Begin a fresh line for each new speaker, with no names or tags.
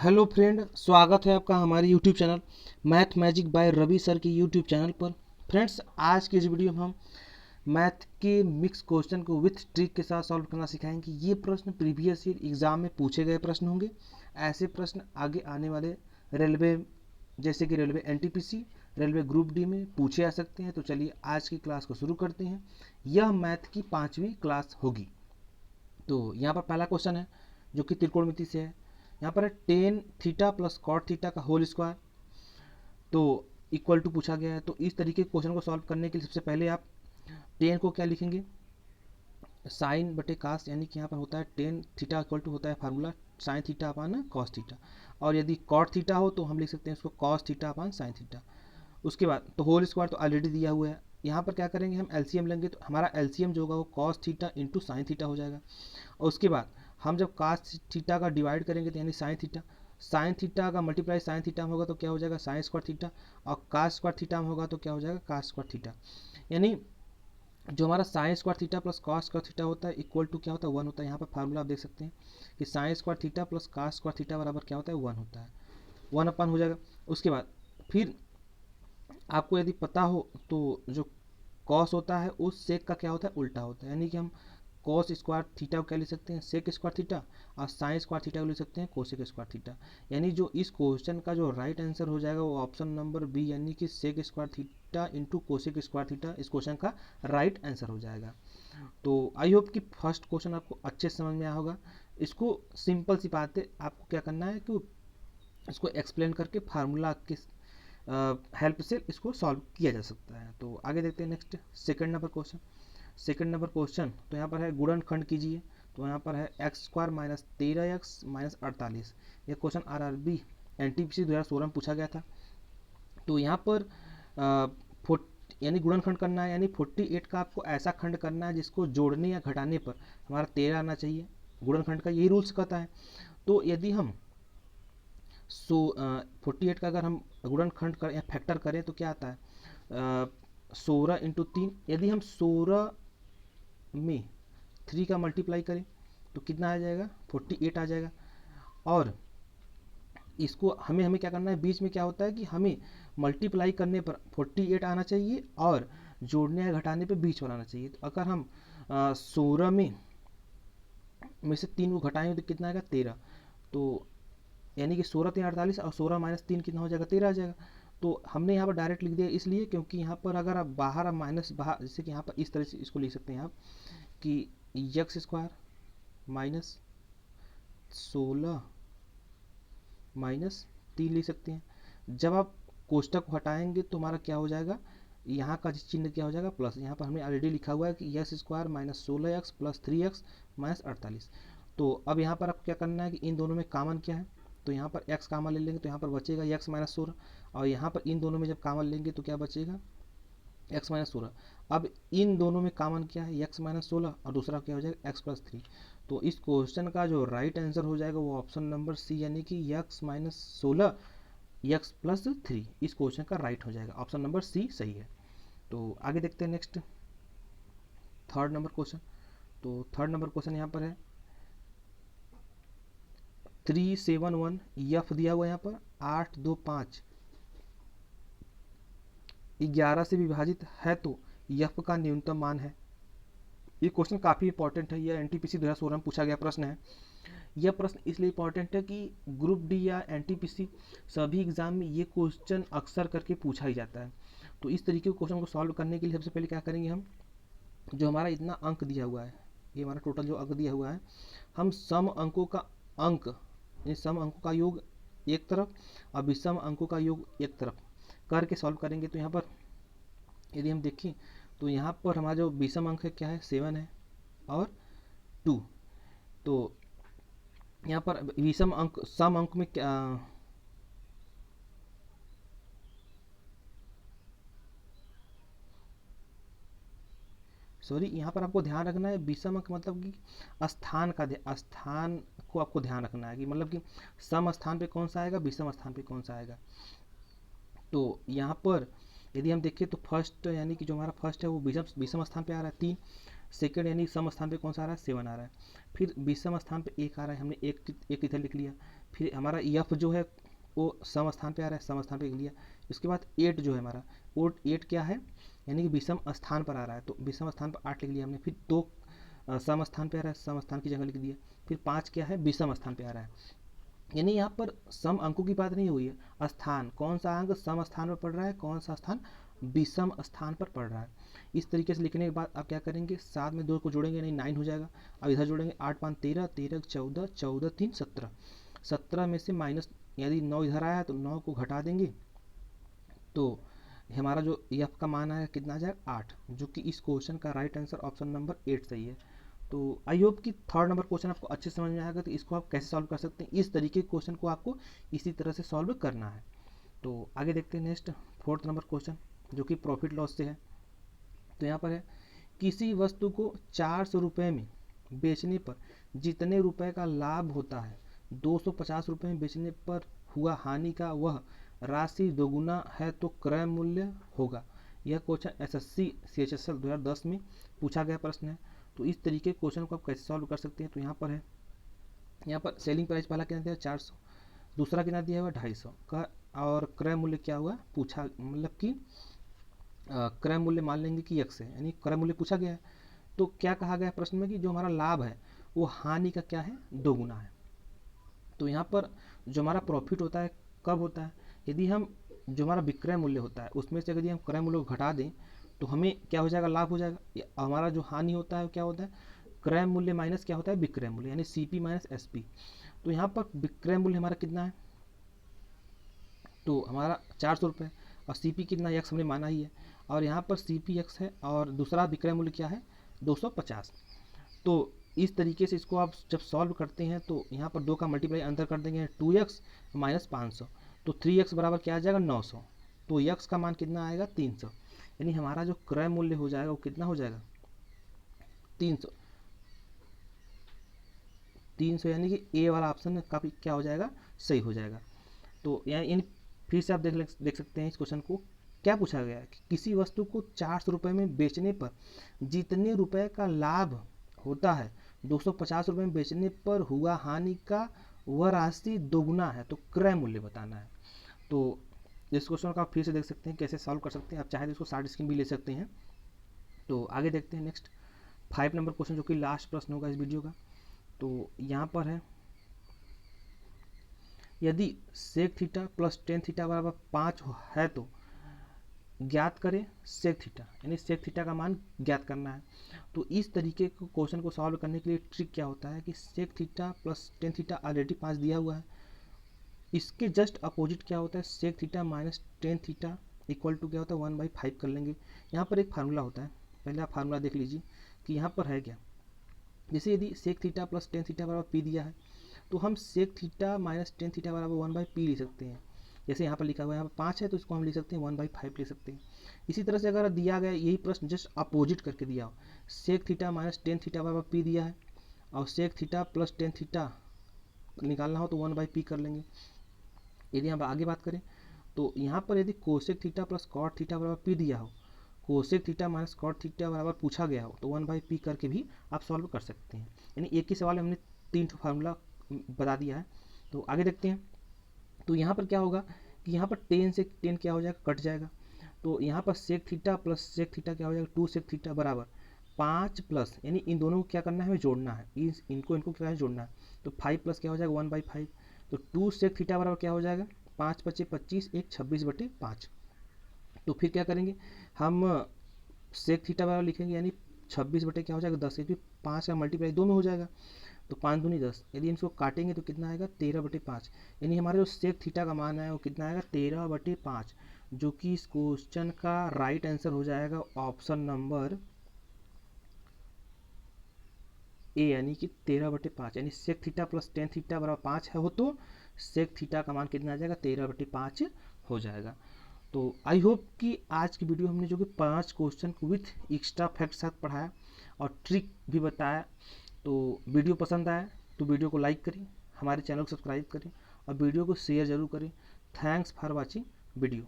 Hello friend, स्वागत है आपका हमारे YouTube channel math magic by Ravi sir के यूट्यूब चैनल पर। फ्रेंड्स, आज के इस वीडियो में हम मैथ के मिक्स क्वेश्चन को विथ ट्रिक के साथ सॉल्व करना सिखाएंगे। ये प्रश्न प्रीवियस ईयर एग्जाम में पूछे गए प्रश्न होंगे। ऐसे प्रश्न आगे आने वाले रेलवे, जैसे कि railway NTPC, railway group D में पूछे आ सकते हैं। तो चलिए आज की क्लास को शुरू करते हैं। यह मैथ की 5वीं क्लास होगी। तो यहाँ पर पहला क्वेश्चन है जो कि त्रिकोणमिति से है। यहाँ पर है tan theta plus cot theta का होल स्क्वायर, तो इक्वल टू पूछा गया है। तो इस तरीके के क्वेश्चन को सॉल्व करने के लिए सबसे पहले आप टेन को क्या लिखेंगे, साइन बटे कास, यानी कि यहाँ पर होता है टेन थीटा इक्वल टू होता है formula sine theta upon cos theta. और यदि कॉट थीटा हो तो हम लिख सकते हैं उसको cos theta upon sine theta. उसके बाद तो होल स्क्वायर तो ऑलरेडी दिया हुआ है। यहाँ पर क्या करेंगे, हम एलसीएम लेंगे, तो हमारा एलसीएम जो होगा वो cos theta into sine theta हो जाएगा। और उसके बाद हम जब कास थीटा का डिवाइड करेंगे तो यानी साइन थीटा का मल्टीप्लाई साइन थीटा में होगा तो क्या हो जाएगा साइन स्क्वायर थीटा, और कास स्क्वायर थीटा में होगा तो क्या हो जाएगा कास स्क्वायर थीटा। यानी जो हमारा sign square theta plus cos square theta होता है इक्वल टू क्या होता है 1 होता है। यहाँ पर फार्मूला आप देख सकते हैं कि sin square theta plus cos square theta बराबर क्या होता है 1 होता है, 1 अपन हो जाएगा। उसके बाद फिर आपको यदि पता हो तो जो कॉस होता है उस सेक का क्या होता है उल्टा होता है, यानी कि हम कॉस स्क्वायर थीटा को क्या लिख सकते हैं सेक स्क्वायर थीटा, और साइन स्क्वायर थीटा को लिख सकते हैं कोसेक स्क्वायर थीटा। यानी जो इस क्वेश्चन का जो राइट आंसर हो जाएगा वो ऑप्शन नंबर बी, यानी कि sec square theta into cosec square theta इस क्वेश्चन का राइट आंसर हो जाएगा। तो आई होप कि फर्स्ट क्वेश्चन आपको अच्छे से समझ में आया होगा। इसको सिंपल सी बात है, आपको क्या करना है कि इसको एक्सप्लेन करके फार्मूला के हेल्प से इसको सॉल्व किया जा सकता है। तो आगे देखते हैं next second number question. Second number question तो यहाँ पर है गुणनखंड कीजिए। तो यहाँ पर है x square minus 13x minus 48। यह क्वेश्चन आरआरबी एनटीपीसी 2016 में पूछा गया था। तो यहाँ पर यानी गुणनखंड करना है, यानी 48 का आपको ऐसा खंड करना है जिसको जोड़ने या घटाने पर हमारा 13 आना चाहिए। गुणनखंड का यही रूल्स कहता है। तो यदि हम 48 का अगर हम गुणनखंड करें या फैक्टर करें तो क्या आता है 16 × 3। यदि हम 16 में 3 का मल्टीप्लाई करें तो कितना आ जाएगा 48 आ जाएगा। और इसको हमें हमें क्या करना है, बीच में क्या होता है कि हमें मल्टीप्लाई करने पर 48 आना चाहिए और जोड़ने या घटाने पर बीच वाला आना चाहिए। तो अगर हम 16 में से 3 को घटाएंगे तो कितना आएगा 13। तो यानी कि 16 3 48 और 16 माइनस 3 कितना हो जाएगा 13 आ जाएगा। तो हमने यहाँ पर डायरेक्ट लिख दिया इसलिए क्योंकि यहाँ पर अगर आप बाहर माइनस बाहर, जैसे कि यहाँ पर इस तरह से इसको लिख सकते हैं आप कि एक्स स्क्वायर माइनस 16 माइनस 3 लिख सकते हैं। जब आप कोष्टक को हटाएंगे तो हमारा क्या हो जाएगा, यहाँ का चिन्ह क्या हो जाएगा प्लस। यहाँ पर हमने ऑलरेडी लिखा हुआ है कि x square minus 16x plus 3x minus 48। तो अब यहाँ पर आपको क्या करना है कि इन दोनों में कॉमन क्या है, तो यहाँ पर x कॉमन ले लेंगे तो यहाँ पर बचेगा x माइनस 16, और यहाँ पर इन दोनों में जब कॉमन लेंगे तो क्या बचेगा x माइनस 16। अब इन दोनों में कॉमन क्या है x माइनस 16 और दूसरा क्या हो जाएगा x प्लस 3। तो इस क्वेश्चन का जो राइट आंसर हो जाएगा वो ऑप्शन नंबर सी, यानी कि x माइनस 16 x प्लस 3 इस क्वेश्चन का राइट हो जाएगा। ऑप्शन नंबर सी सही है। तो आगे देखते हैं नेक्स्ट थर्ड नंबर क्वेश्चन। तो थर्ड नंबर क्वेश्चन यहाँ पर है 371 एफ दिया हुआ है। यहाँ पर 8 2 5 11 से विभाजित है तो एफ का न्यूनतम मान है। ये क्वेश्चन काफ़ी इंपॉर्टेंट है, यह एनटीपीसी 2016 में पूछा गया प्रश्न है। यह प्रश्न इसलिए इंपॉर्टेंट है कि ग्रुप डी या एनटीपीसी सभी एग्जाम में ये क्वेश्चन अक्सर करके पूछा ही जाता है। तो इस तरीके के क्वेश्चन को सॉल्व करने के लिए सबसे पहले क्या करेंगे, हम जो हमारा इतना अंक दिया हुआ है, ये हमारा टोटल जो अंक दिया हुआ है, हम सम अंकों का अंक, इन सम अंकों का योग एक तरफ और विषम अंकों का योग एक तरफ करके सॉल्व करेंगे। तो यहाँ पर यदि हम देखें तो यहाँ पर हमारा जो विषम अंक है क्या है 7 है और 2। तो यहाँ पर विषम अंक सम अंक में क्या, सॉरी, यहाँ पर आपको ध्यान रखना है विषम अंक मतलब कि स्थान का स्थान को आपको ध्यान रखना है कि मतलब कि सम स्थान पे कौन सा आएगा विषम स्थान पे कौन सा आएगा। तो यहाँ पर यदि हम देखें तो फर्स्ट, यानी कि जो हमारा फर्स्ट है वो विषम स्थान पे आ रहा है 3, सेकंड यानी सम स्थान पे कौन सा आ रहा है 7 आ रहा है, फिर विषम स्थान पे 1 आ रहा है, हमने एक इधर लिख लिया, फिर हमारा एफ जो है वो सम स्थान पे आ रहा है, सम स्थान पे लिख लिया। इसके बाद 8 जो है हमारा, वो 8 क्या है यानी कि विषम स्थान पर आ रहा है, तो विषम स्थान पर 8 लिख लिया हमने, फिर 2 सम स्थान पे आ रहा है, सम स्थान की जगह लिख दिया, फिर 5 क्या है विषम स्थान पे आ रहा है। यानी यहाँ पर सम अंकों की बात नहीं हुई है, स्थान कौन सा अंक सम स्थान पर पड़ रहा है, कौन सा स्थान विषम स्थान पर पड़ रहा है। इस तरीके से लिखने के बाद आप क्या करेंगे, 7 में 2 को जोड़ेंगे नहीं 9 हो जाएगा, अब इधर जोड़ेंगे 8 5 13, 13 14, 14 3 17, 17 में से माइनस यदि 9 इधर आया है तो 9 को घटा देंगे, तो हमारा जो एफ का मान आएगा कितना आ जाएगा 8, जो कि इस क्वेश्चन का राइट आंसर ऑप्शन नंबर 8 सही है। तो आई होप कि थर्ड नंबर क्वेश्चन आपको अच्छे से समझ में आएगा, तो इसको आप कैसे सॉल्व कर सकते हैं, इस तरीके के क्वेश्चन को आपको इसी तरह से सॉल्व करना है। तो आगे देखते हैं नेक्स्ट फोर्थ नंबर क्वेश्चन, जो कि प्रॉफिट लॉस से है। तो यहाँ पर है, किसी वस्तु को 400 रुपये में बेचने पर जितने रुपए का लाभ होता है, 250 रुपये में बेचने पर हुआ हानि का वह राशि दोगुना है तो क्रय मूल्य होगा। यह क्वेश्चन एसएससी CHSL 2010 में पूछा गया प्रश्न है। तो इस तरीके क्वेश्चन को आप कैसे सॉल्व कर सकते हैं, तो यहाँ पर है, यहाँ पर सेलिंग प्राइस पहला कितना दिया 400, दूसरा कितना दिया हुआ 250 का, और क्रय मूल्य क्या हुआ पूछा, मतलब कि क्रय मूल्य मान लेंगे कि x है, यानी क्रय मूल्य पूछा गया है। तो क्या कहा गया प्रश्न में कि जो हमारा लाभ है वो हानि का क्या है दोगुना है। तो यहाँ पर जो हमारा प्रॉफिट होता है कब होता है, यदि हम जो हमारा विक्रय मूल्य होता है उसमें से यदि हम क्रय मूल्य को घटा दें तो हमें क्या हो जाएगा, लाभ हो जाएगा। हमारा जो हानि होता है क्या होता है, क्रय मूल्य माइनस क्या होता है विक्रय मूल्य, यानी CP माइनस SP। तो यहाँ पर विक्रय मूल्य हमारा कितना है, तो हमारा 400 रुपये, और CP कितना x हमने माना ही है, और यहाँ पर CP x है, और दूसरा विक्रय मूल्य क्या है 250। तो इस तरीके से इसको आप जब सॉल्व करते हैं तो यहाँ पर 2 का मल्टीप्लाई अंदर कर देंगे 2x माइनस 500, तो 3x बराबर क्या आ जाएगा 900, तो x का मान कितना आएगा 300, यानी हमारा जो क्रय मूल्य हो जाएगा वो कितना हो जाएगा 300, यानी कि A वाला ऑप्शन काफ़ी क्या हो जाएगा सही हो जाएगा। तो यानी फिर से आप देख सकते हैं इस क्वेश्चन को क्या पूछा गया है कि किसी वस्तु को 400 रुपये में बेचने पर जितने रुपए का लाभ होता है 250 रुपये में बेचने पर हुआ हानि का वह राशि दोगुना है तो क्रय मूल्य बताना है। तो इस क्वेश्चन को आप फिर से देख सकते हैं कैसे सॉल्व कर सकते हैं, आप चाहे तो इसको शॉर्ट स्क्रीन भी ले सकते हैं। तो आगे देखते हैं नेक्स्ट 5 नंबर क्वेश्चन, जो कि लास्ट प्रश्न होगा इस वीडियो का। तो यहाँ पर है, यदि sec theta plus tan theta बराबर 5 है तो ज्ञात करें सेक थीटा, यानी सेक थीटा का मान ज्ञात करना है। तो इस तरीके को क्वेश्चन को सॉल्व करने के लिए ट्रिक क्या होता है कि sec theta plus tan theta already 5 दिया हुआ है, इसके जस्ट अपोजिट क्या होता है sec theta minus tan theta equal to क्या होता है 1/5 कर लेंगे। यहाँ पर एक फार्मूला होता है, पहले आप फार्मूला देख लीजिए कि यहाँ पर है क्या। जैसे यदि sec theta plus tan theta बराबर P दिया है तो हम sec theta minus tan theta बराबर 1/P लिख सकते हैं। जैसे यहाँ पर लिखा हुआ है यहाँ पर 5 है तो इसको हम लिख सकते हैं 1/5 लिख सकते हैं। इसी तरह से अगर दिया गया यही प्रश्न जस्ट अपोजिट करके दिया हो, sec theta minus tan theta बराबर P दिया है और sec theta plus tan theta निकालना हो तो 1/P कर लेंगे। यदि हम आगे बात करें तो यहाँ पर यदि cosec theta plus cot theta बराबर P दिया हो, cosec theta minus cot theta बराबर पूछा गया हो तो 1/P करके भी आप सॉल्व कर सकते हैं। यानी एक ही सवाल में हमने 3 फार्मूला बता दिया है। तो आगे देखते हैं। तो यहाँ पर क्या होगा कि यहाँ पर 10 से 10 क्या हो जाएगा कट जाएगा, तो यहाँ पर sec theta plus sec theta क्या हो जाएगा 2 सेक थीटा बराबर 5 प्लस, यानी इन दोनों को क्या करना है हमें जोड़ना है, इनको क्या है जोड़ना है, तो 5 प्लस क्या हो जाएगा 1/5, तो 2 सेक थीटा बराबर क्या हो जाएगा 5 × 5 = 25, 1 26/5। तो फिर क्या करेंगे हम सेक थीटा बराबर लिखेंगे, यानी 26 बटे क्या हो जाएगा 10, क्योंकि 5 का मल्टीप्लाई 2 में हो जाएगा तो 5 दूनी 10, यदि इसको काटेंगे तो कितना आएगा 13/5, यानी हमारा जो सेक थीटा का मान है वो कितना आएगा 13/5, जो कि इस क्वेश्चन का राइट आंसर हो जाएगा ऑप्शन नंबर ए, यानी कि 13/5, यानी sec theta plus tan theta बराबर 5 है हो तो सेक थीटा का मान कितना आ जाएगा 13/5 हो जाएगा। तो आई होप कि आज की वीडियो हमने जो कि 5 क्वेश्चन को विथ एक्स्ट्रा फैक्ट साथ पढ़ाया और ट्रिक भी बताया, तो वीडियो पसंद आया तो वीडियो को लाइक करें, हमारे चैनल को सब्सक्राइब करें और वीडियो को शेयर जरूर करें। Thanks for watching video.